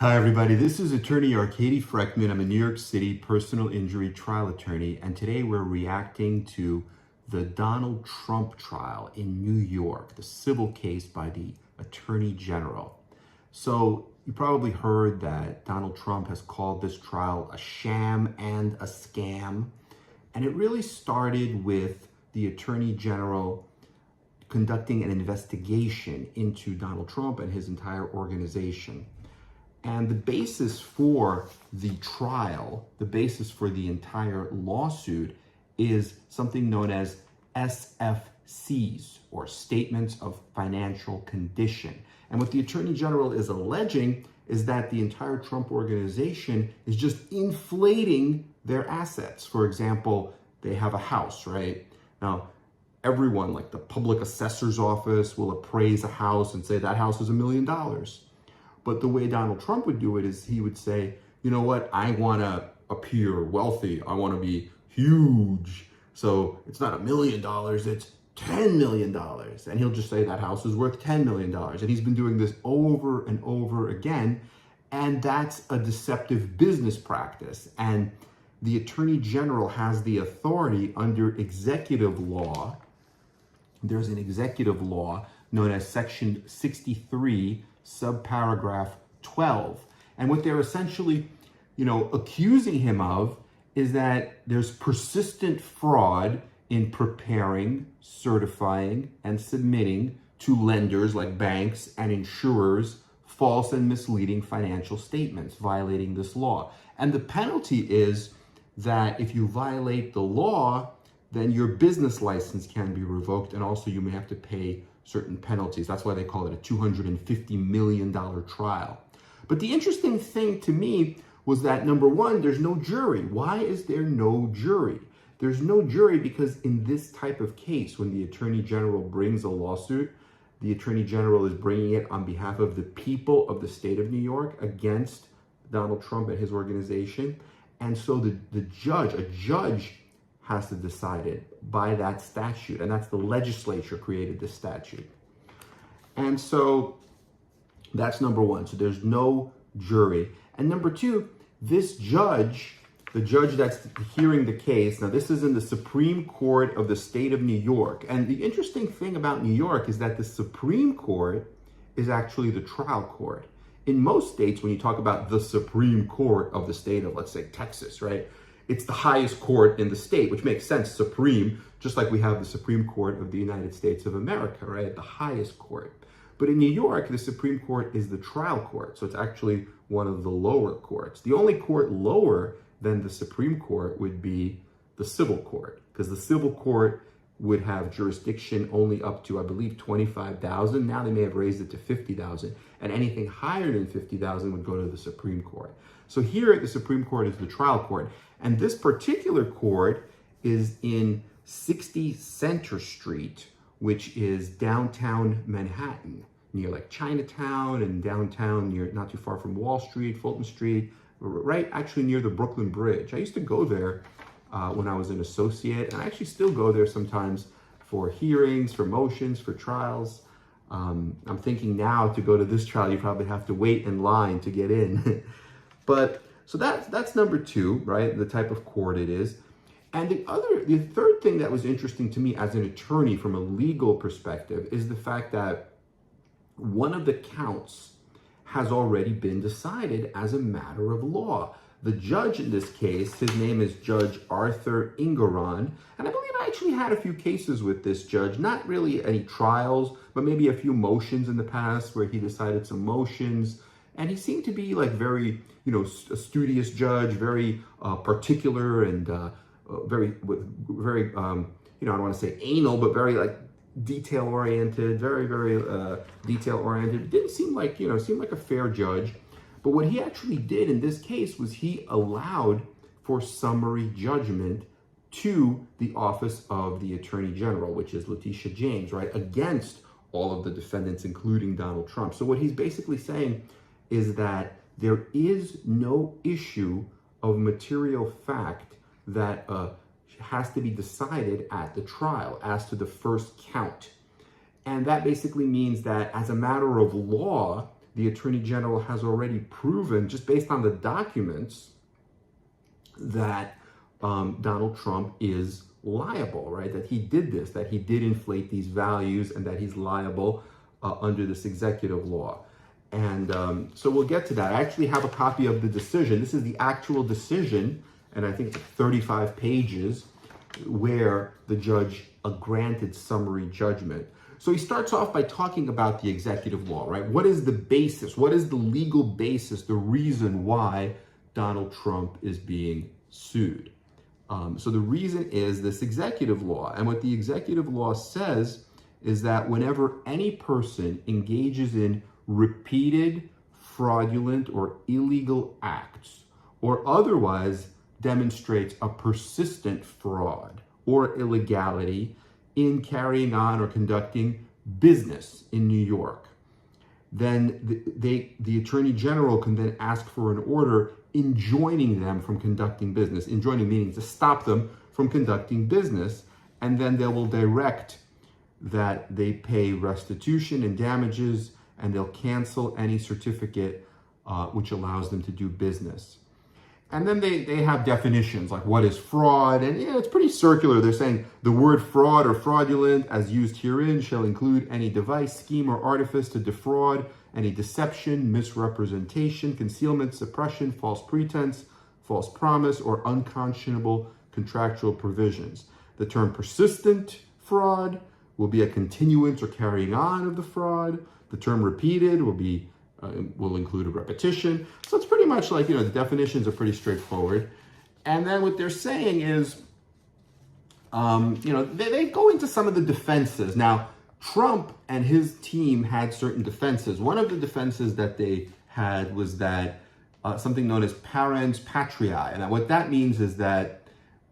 Hi everybody, this is attorney Arkady Frekhtman. I'm a New York City personal injury trial attorney, and today we're reacting to the Donald Trump trial in New York, the civil case by the Attorney General. So you probably heard that Donald Trump has called this trial a sham and a scam, and it really started with the Attorney General conducting an investigation into Donald Trump and his entire organization. And the basis for the trial, the basis for the entire lawsuit, is something known as SFCs, or Statements of Financial Condition. And what the Attorney General is alleging is that the entire Trump organization is just inflating their assets. For example, they have a house, right? Now, everyone, like the public assessor's office, will appraise a house and say that house is $1 million. But the way Donald Trump would do it is he would say, you know what, I want to appear wealthy. I want to be huge. So it's not $1 million, it's $10 million. And he'll just say that house is worth $10 million. And he's been doing this over and over again. And that's a deceptive business practice. And the Attorney General has the authority under executive law. There's an executive law known as Section 63, subparagraph 12. And what they're essentially, accusing him of is that there's persistent fraud in preparing, certifying, and submitting to lenders like banks and insurers false and misleading financial statements, violating this law. And the penalty is that if you violate the law, then your business license can be revoked, and also you may have to pay certain penalties. That's why they call it a $250 million trial. But the interesting thing to me was that, number one, there's no jury. Why is there no jury? There's no jury because in this type of case, when the Attorney General brings a lawsuit, the Attorney General is bringing it on behalf of the people of the state of New York against Donald Trump and his organization. And so a judge has to decide it by that statute, and that's the legislature created this statute. And so that's number one. So there's no jury. And number two, this judge, the judge that's hearing the case, now this is in the Supreme Court of the state of New York. And the interesting thing about New York is that the Supreme Court is actually the trial court. In most states, when you talk about the Supreme Court of the state of, let's say, Texas, right? It's the highest court in the state, which makes sense, supreme, just like we have the Supreme Court of the United States of America, right? The highest court. But in New York, the Supreme Court is the trial court. So it's actually one of the lower courts. The only court lower than the Supreme Court would be the civil court, because the civil court would have jurisdiction only up to, I believe, 25,000. Now they may have raised it to 50,000. And anything higher than 50,000 would go to the Supreme Court. So here, the Supreme Court is the trial court. And this particular court is in 60 Center Street, which is downtown Manhattan, near like Chinatown and downtown, near not too far from Wall Street, Fulton Street, right actually near the Brooklyn Bridge. I used to go there when I was an associate, and I actually still go there sometimes for hearings, for motions, for trials. I'm thinking now to go to this trial, you probably have to wait in line to get in. But so that's number two, right? The type of court it is. And the third thing that was interesting to me as an attorney from a legal perspective is the fact that one of the counts has already been decided as a matter of law. The judge in this case, his name is Judge Arthur Ingeron, and I believe I actually had a few cases with this judge, not really any trials, but maybe a few motions in the past where he decided some motions. And he seemed to be like very, a studious judge, very particular and very, I don't want to say anal, but very like detail-oriented, very, very detail-oriented. It didn't seem like, seemed like a fair judge. But what he actually did in this case was he allowed for summary judgment to the office of the Attorney General, which is Letitia James, right, against all of the defendants, including Donald Trump. So what he's basically saying is that there is no issue of material fact that has to be decided at the trial as to the first count. And that basically means that as a matter of law, the Attorney General has already proven, just based on the documents, that Donald Trump is liable, right? That he did this, that he did inflate these values, and that he's liable under this executive law. And so we'll get to that. I actually have a copy of the decision. This is the actual decision, and I think it's 35 pages, where the judge granted summary judgment. So he starts off by talking about the executive law, right? What is the basis? What is the legal basis, the reason why Donald Trump is being sued? So the reason is this executive law. And what the executive law says is that whenever any person engages in repeated, fraudulent, or illegal acts, or otherwise demonstrates a persistent fraud or illegality in carrying on or conducting business in New York, then the Attorney General can then ask for an order enjoining them from conducting business. Enjoining meaning to stop them from conducting business, and then they will direct that they pay restitution and damages, and they'll cancel any certificate which allows them to do business. And then they have definitions, like what is fraud, and it's pretty circular. They're saying the word fraud or fraudulent as used herein shall include any device, scheme, or artifice to defraud, any deception, misrepresentation, concealment, suppression, false pretense, false promise, or unconscionable contractual provisions. The term persistent fraud will be a continuance or carrying on of the fraud. The term repeated will include a repetition. So it's pretty much like, the definitions are pretty straightforward. And then what they're saying is, they go into some of the defenses. Now, Trump and his team had certain defenses. One of the defenses that they had was that something known as parens patriae. And what that means is that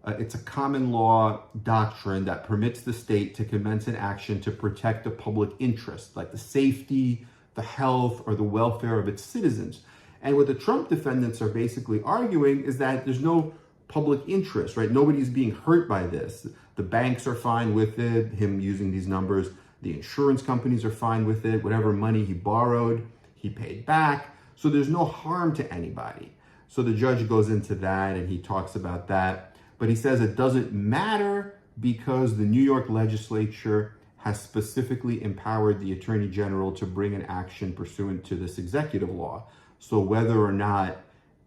it's a common law doctrine that permits the state to commence an action to protect the public interest, like the safety, the health, or the welfare of its citizens. And what the Trump defendants are basically arguing is that there's no public interest, right? Nobody's being hurt by this. The banks are fine with it, him using these numbers. The insurance companies are fine with it. Whatever money he borrowed, he paid back. So there's no harm to anybody. So the judge goes into that and he talks about that. But he says it doesn't matter because the New York legislature has specifically empowered the Attorney General to bring an action pursuant to this executive law. So whether or not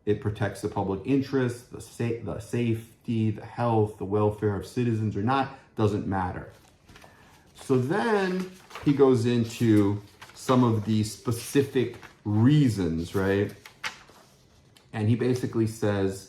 it protects the public interest, the safety, the health, the welfare of citizens or not, doesn't matter. So then he goes into some of the specific reasons, right? And he basically says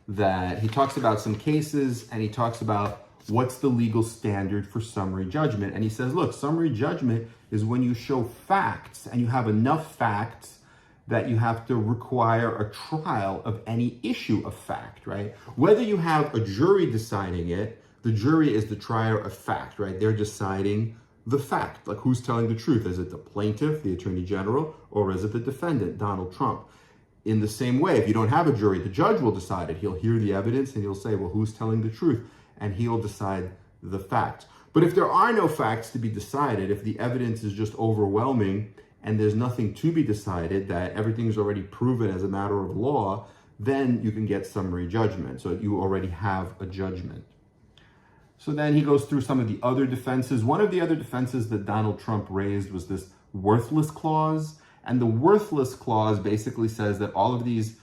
that he talks about some cases and he talks about what's the legal standard for summary judgment. And he says, look, summary judgment is when you show facts and you have enough facts that you have to require a trial of any issue of fact, right? Whether you have a jury deciding it, the jury is the trier of fact, right? They're deciding the fact, like who's telling the truth. Is it the plaintiff, the Attorney General, or is it the defendant, Donald Trump? In the same way, if you don't have a jury, the judge will decide it. He'll hear the evidence and he'll say, well, who's telling the truth? And he'll decide the facts. But if there are no facts to be decided, if the evidence is just overwhelming and there's nothing to be decided, that everything's already proven as a matter of law, then you can get summary judgment. So you already have a judgment. So then he goes through some of the other defenses. One of the other defenses that Donald Trump raised was this worthless clause. And the worthless clause basically says that all of these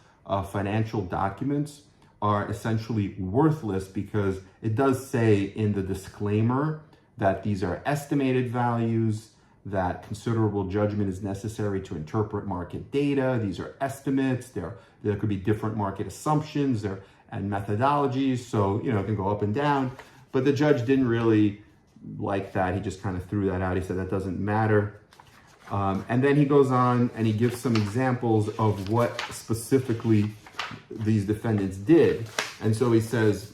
financial documents are essentially worthless because it does say in the disclaimer that these are estimated values, that considerable judgment is necessary to interpret market data. These are estimates. There could be different market assumptions and methodologies. So, it can go up and down. But the judge didn't really like that. He just kind of threw that out. He said that doesn't matter. And then he goes on and he gives some examples of what specifically these defendants did. And so he says,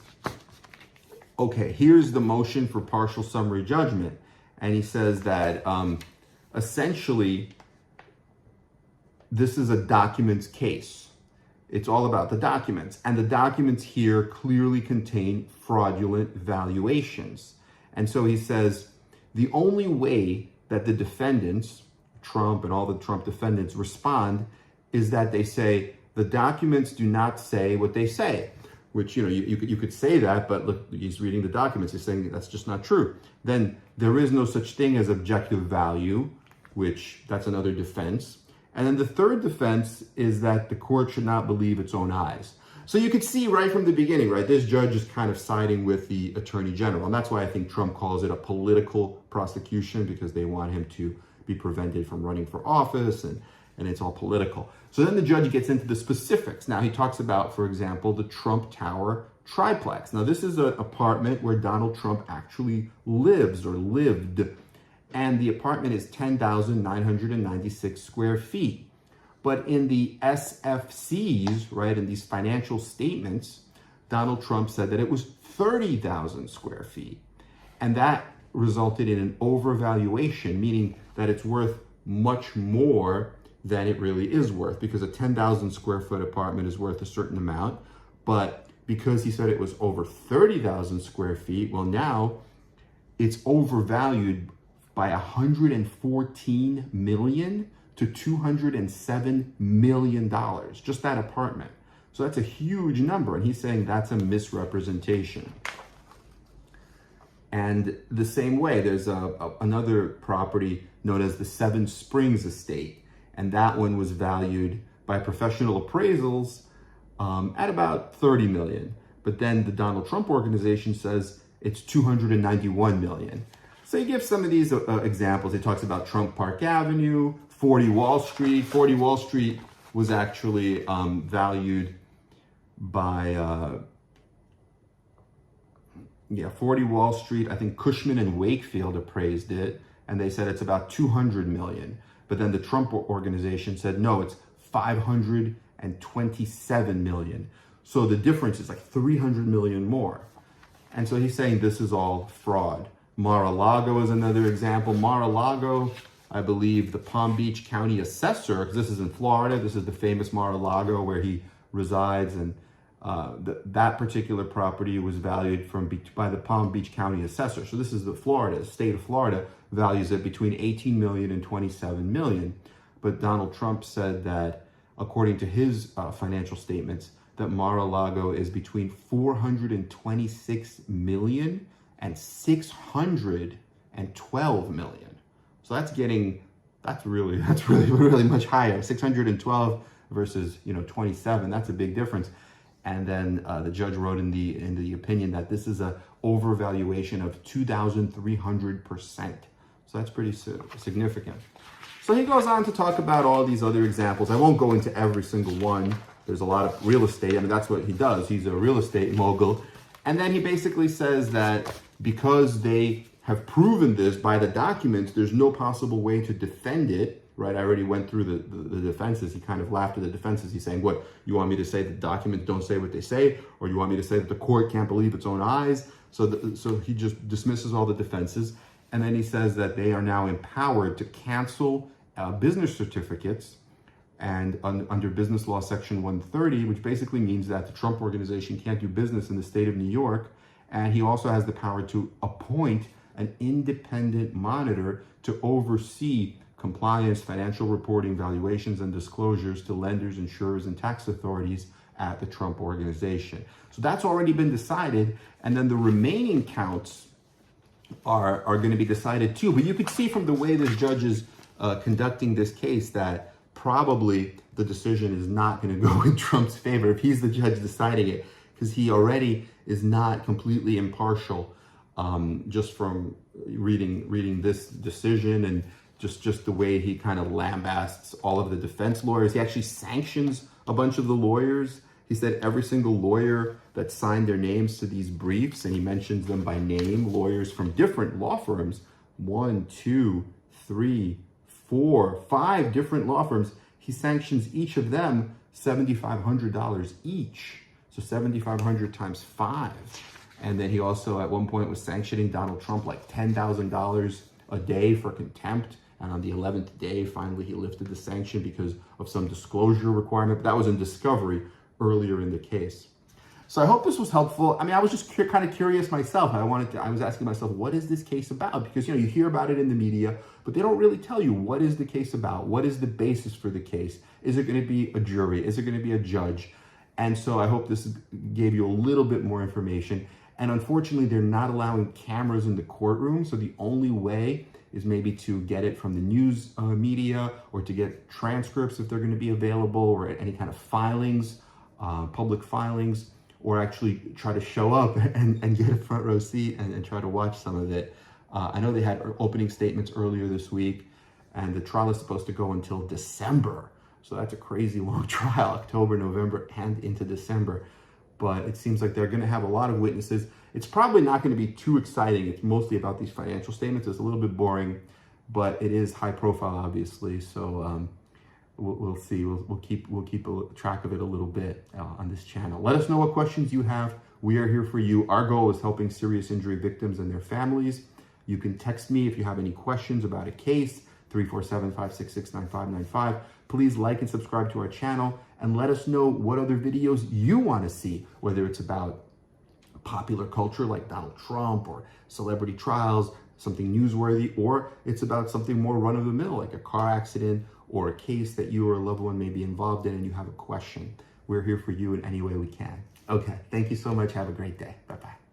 okay, here's the motion for partial summary judgment. And he says that essentially this is a documents case. It's all about the documents. And the documents here clearly contain fraudulent valuations. And so he says the only way that the defendants, Trump and all the Trump defendants respond is that they say the documents do not say what they say, which, you could say that, but look, he's reading the documents. He's saying that's just not true. Then there is no such thing as objective value, which that's another defense. And then the third defense is that the court should not believe its own eyes. So you could see right from the beginning, right, this judge is kind of siding with the attorney general. And that's why I think Trump calls it a political prosecution, because they want him to be prevented from running for office, and it's all political. So then the judge gets into the specifics. Now he talks about, for example, the Trump Tower Triplex. Now this is an apartment where Donald Trump actually lives or lived. And the apartment is 10,996 square feet. But in the SFCs, right, in these financial statements, Donald Trump said that it was 30,000 square feet. And that resulted in an overvaluation, meaning that it's worth much more than it really is worth, because a 10,000 square foot apartment is worth a certain amount. But because he said it was over 30,000 square feet, well, now it's overvalued by $114 million to $207 million, just that apartment. So that's a huge number, and he's saying that's a misrepresentation. And the same way, there's another property known as the Seven Springs Estate, and that one was valued by professional appraisals at about $30 million. But then the Donald Trump organization says it's $291 million. So he gives some of these examples. He talks about Trump Park Avenue, 40 Wall Street. 40 Wall Street was actually valued by, 40 Wall Street. I think Cushman and Wakefield appraised it, and they said it's about 200 million. But then the Trump organization said, no, it's 527 million. So the difference is like 300 million more. And so he's saying this is all fraud. Mar-a-Lago is another example. Mar-a-Lago, I believe the Palm Beach County assessor, because this is in Florida, this is the famous Mar-a-Lago where he resides, and that particular property was valued by the Palm Beach County assessor. So this is the state of Florida values it between 18 million and 27 million. But Donald Trump said that, according to his financial statements, that Mar-a-Lago is between 426 million and 612 million. So that's really much higher. 612 versus 27. That's a big difference. And then the judge wrote in the opinion that this is a overvaluation of 2,300%. So that's pretty significant. So he goes on to talk about all these other examples. I won't go into every single one. There's a lot of real estate. I mean, that's what he does. He's a real estate mogul. And then he basically says that because they have proven this by the documents, there's no possible way to defend it, right? I already went through the defenses. He kind of laughed at the defenses. He's saying, what, you want me to say the documents don't say what they say? Or you want me to say that the court can't believe its own eyes? So he just dismisses all the defenses. And then he says that they are now empowered to cancel business certificates and under business law section 130, which basically means that the Trump organization can't do business in the state of New York. And he also has the power to appoint an independent monitor to oversee compliance, financial reporting, valuations, and disclosures to lenders, insurers, and tax authorities at the Trump organization. So that's already been decided. And then the remaining counts are going to be decided too. But you could see from the way this judge is conducting this case that probably the decision is not going to go in Trump's favor if he's the judge deciding it, because he already is not completely impartial just from reading this decision, and just the way he kind of lambasts all of the defense lawyers. He actually sanctions a bunch of the lawyers. He said every single lawyer that signed their names to these briefs, and he mentions them by name, lawyers from different law firms, 1, 2, 3, 4, 5 different law firms. He sanctions each of them $7,500 each. So 7,500 times 5. And then he also at one point was sanctioning Donald Trump like $10,000 a day for contempt. And on the 11th day, finally, he lifted the sanction because of some disclosure requirement. But that was in discovery earlier in the case. So I hope this was helpful. I mean, I was just kind of curious myself. I was asking myself, what is this case about? Because, you hear about it in the media, but they don't really tell you what is the case about? What is the basis for the case? Is it going to be a jury? Is it going to be a judge? And so I hope this gave you a little bit more information. And unfortunately, they're not allowing cameras in the courtroom. So the only way is maybe to get it from the news media, or to get transcripts if they're going to be available, or any kind of filings, public filings, or actually try to show up and get a front row seat and try to watch some of it. I know they had opening statements earlier this week, and the trial is supposed to go until December. So that's a crazy long trial, October, November, and into December. But it seems like they're going to have a lot of witnesses. It's probably not going to be too exciting. It's mostly about these financial statements. It's a little bit boring, but it is high profile, obviously. So we'll see. We'll keep track of it a little bit on this channel. Let us know what questions you have. We are here for you. Our goal is helping serious injury victims and their families. You can text me if you have any questions about a case, 347-566-9595. Please like and subscribe to our channel, and let us know what other videos you want to see, whether it's about popular culture like Donald Trump, or celebrity trials, something newsworthy, or it's about something more run-of-the-mill like a car accident or a case that you or a loved one may be involved in and you have a question. We're here for you in any way we can. Okay, thank you so much. Have a great day. Bye-bye.